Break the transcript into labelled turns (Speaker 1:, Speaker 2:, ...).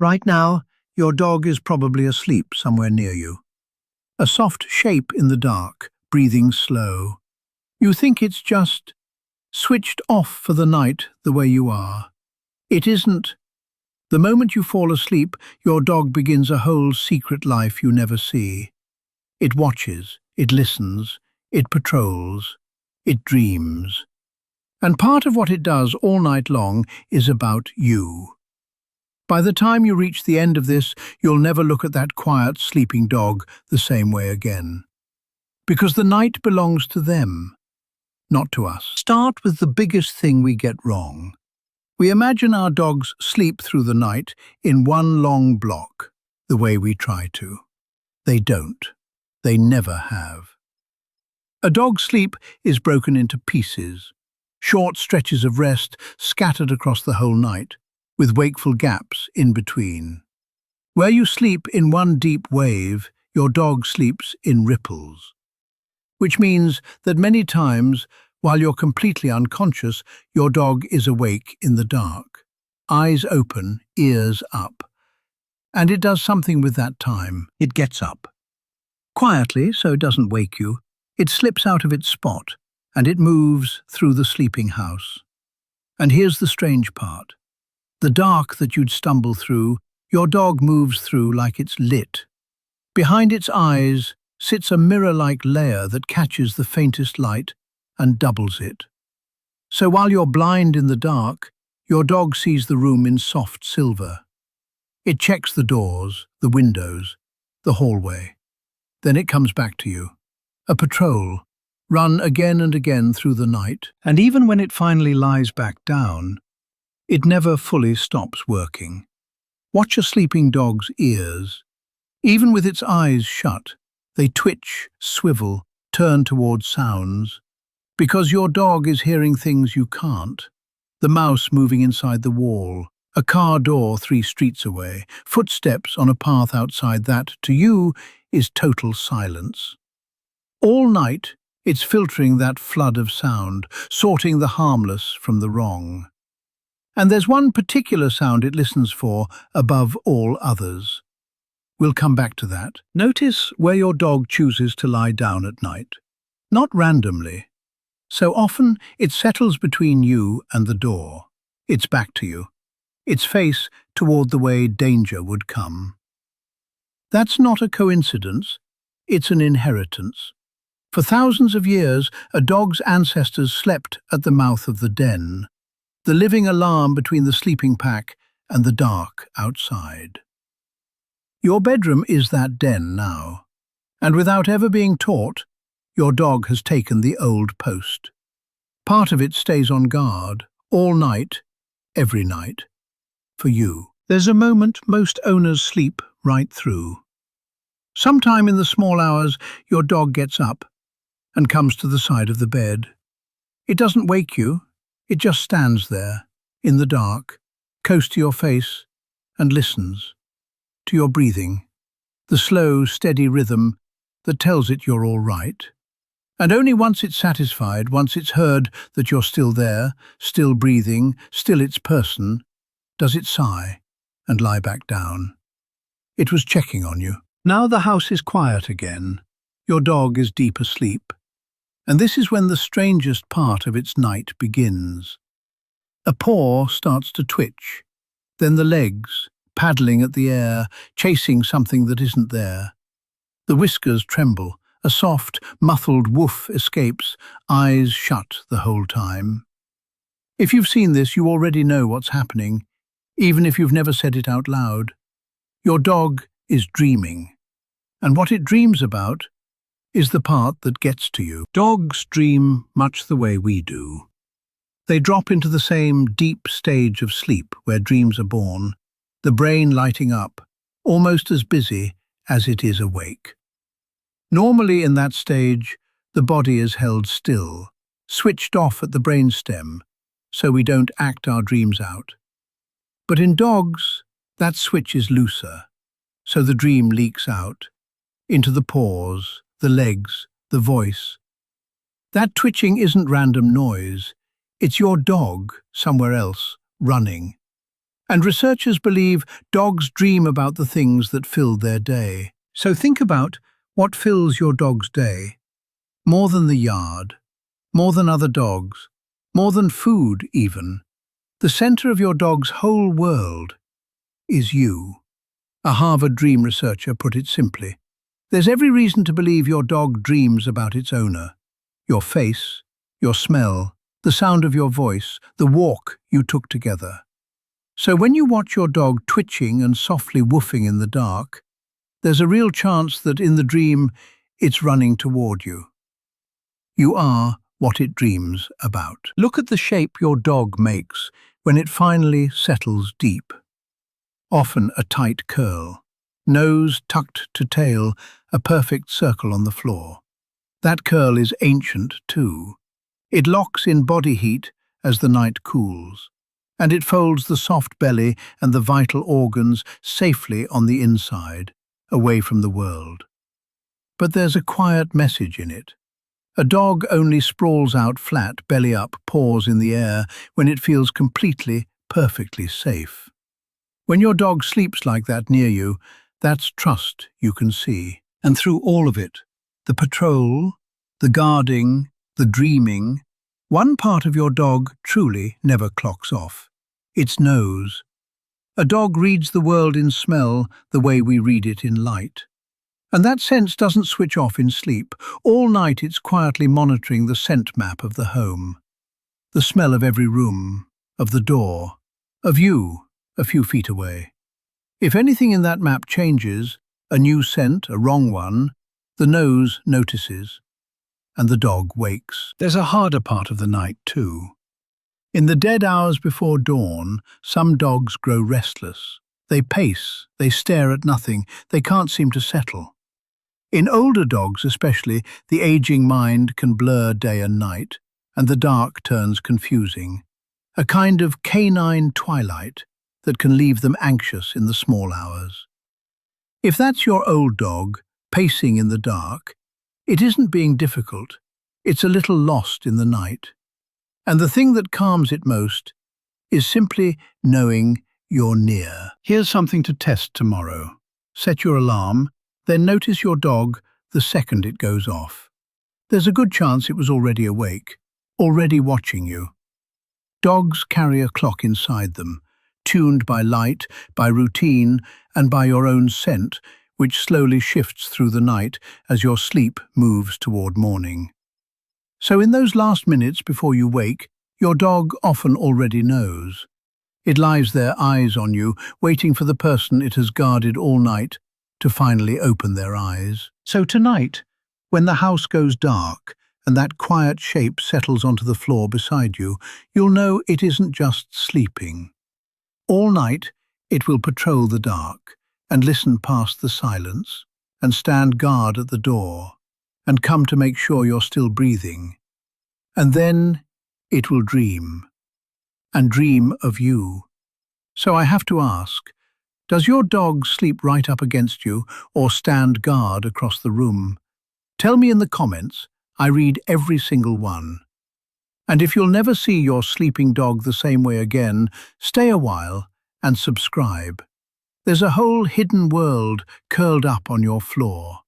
Speaker 1: Right now, your dog is probably asleep somewhere near you. A soft shape in the dark, breathing slow. You think it's just switched off for the night the way you are. It isn't. The moment you fall asleep, your dog begins a whole secret life you never see. It watches, it listens, it patrols, it dreams. And part of what it does all night long is about you. By the time you reach the end of this, you'll never look at that quiet, sleeping dog the same way again. Because the night belongs to them, not to us. Start with the biggest thing we get wrong. We imagine our dogs sleep through the night in one long block, the way we try to. They don't. They never have. A dog's sleep is broken into pieces, short stretches of rest scattered across the whole night, with wakeful gaps in between. Where you sleep in one deep wave, your dog sleeps in ripples. Which means that many times, while you're completely unconscious, your dog is awake in the dark, eyes open, ears up. And it does something with that time. It gets up. Quietly, so it doesn't wake you, it slips out of its spot, and it moves through the sleeping house. And here's the strange part. The dark that you'd stumble through, your dog moves through like it's lit. Behind its eyes sits a mirror-like layer that catches the faintest light and doubles it. So while you're blind in the dark, your dog sees the room in soft silver. It checks the doors, the windows, the hallway. Then it comes back to you. A patrol, run again and again through the night. And even when it finally lies back down, it never fully stops working. Watch a sleeping dog's ears. Even with its eyes shut, they twitch, swivel, turn towards sounds. Because your dog is hearing things you can't. The mouse moving inside the wall, a car door 3 streets away, footsteps on a path outside that, to you, is total silence. All night, it's filtering that flood of sound, sorting the harmless from the wrong. And there's one particular sound it listens for above all others. We'll come back to that. Notice where your dog chooses to lie down at night. Not randomly. So often, it settles between you and the door. Its back to you. Its face toward the way danger would come. That's not a coincidence. It's an inheritance. For thousands of years, a dog's ancestors slept at the mouth of the den, the living alarm between the sleeping pack and the dark outside. Your bedroom is that den now, and without ever being taught, your dog has taken the old post. Part of it stays on guard, all night, every night, for you. There's a moment most owners sleep right through. Sometime in the small hours, your dog gets up and comes to the side of the bed. It doesn't wake you, it just stands there, in the dark, close to your face, and listens to your breathing, the slow, steady rhythm that tells it you're all right. And only once it's satisfied, once it's heard that you're still there, still breathing, still its person, does it sigh and lie back down. It was checking on you. Now the house is quiet again. Your dog is deep asleep. And this is when the strangest part of its night begins. A paw starts to twitch, then the legs, paddling at the air, chasing something that isn't there. The whiskers tremble, a soft, muffled woof escapes, eyes shut the whole time. If you've seen this, you already know what's happening, even if you've never said it out loud. Your dog is dreaming, and what it dreams about is the part that gets to you. Dogs dream much the way we do. They drop into the same deep stage of sleep where dreams are born, the brain lighting up, almost as busy as it is awake. Normally in that stage, the body is held still, switched off at the brainstem, so we don't act our dreams out. But in dogs, that switch is looser, so the dream leaks out, into the paws, the legs, the voice. That twitching isn't random noise, it's your dog, somewhere else, running. And researchers believe dogs dream about the things that filled their day. So think about what fills your dog's day. More than the yard, more than other dogs, more than food even. The center of your dog's whole world is you. A Harvard dream researcher put it simply. There's every reason to believe your dog dreams about its owner. Your face, your smell, the sound of your voice, the walk you took together. So when you watch your dog twitching and softly woofing in the dark, there's a real chance that in the dream it's running toward you. You are what it dreams about. Look at the shape your dog makes when it finally settles deep. Often a tight curl, nose tucked to tail, a perfect circle on the floor. That curl is ancient too. It locks in body heat as the night cools, and it folds the soft belly and the vital organs safely on the inside, away from the world. But there's a quiet message in it. A dog only sprawls out flat, belly up, paws in the air, when it feels completely, perfectly safe. When your dog sleeps like that near you, that's trust you can see. And through all of it, the patrol, the guarding, the dreaming, one part of your dog truly never clocks off. Its nose. A dog reads the world in smell the way we read it in light. And that sense doesn't switch off in sleep. All night it's quietly monitoring the scent map of the home. The smell of every room, of the door, of you a few feet away. If anything in that map changes, a new scent, a wrong one, the nose notices, and the dog wakes. There's a harder part of the night too. In the dead hours before dawn, some dogs grow restless. They pace, they stare at nothing, they can't seem to settle. In older dogs especially, the aging mind can blur day and night, and the dark turns confusing. A kind of canine twilight that can leave them anxious in the small hours. If that's your old dog, pacing in the dark, it isn't being difficult, it's a little lost in the night. And the thing that calms it most is simply knowing you're near. Here's something to test tomorrow. Set your alarm, then notice your dog the second it goes off. There's a good chance it was already awake, already watching you. Dogs carry a clock inside them, tuned by light, by routine, and by your own scent, which slowly shifts through the night as your sleep moves toward morning. So in those last minutes before you wake, your dog often already knows. It lies there, eyes on you, waiting for the person it has guarded all night to finally open their eyes. So tonight, when the house goes dark and that quiet shape settles onto the floor beside you, you'll know it isn't just sleeping. All night, it will patrol the dark and listen past the silence and stand guard at the door and come to make sure you're still breathing. And then it will dream, and dream of you. So I have to ask, does your dog sleep right up against you or stand guard across the room? Tell me in the comments. I read every single one. And if you'll never see your sleeping dog the same way again, stay a while and subscribe. There's a whole hidden world curled up on your floor.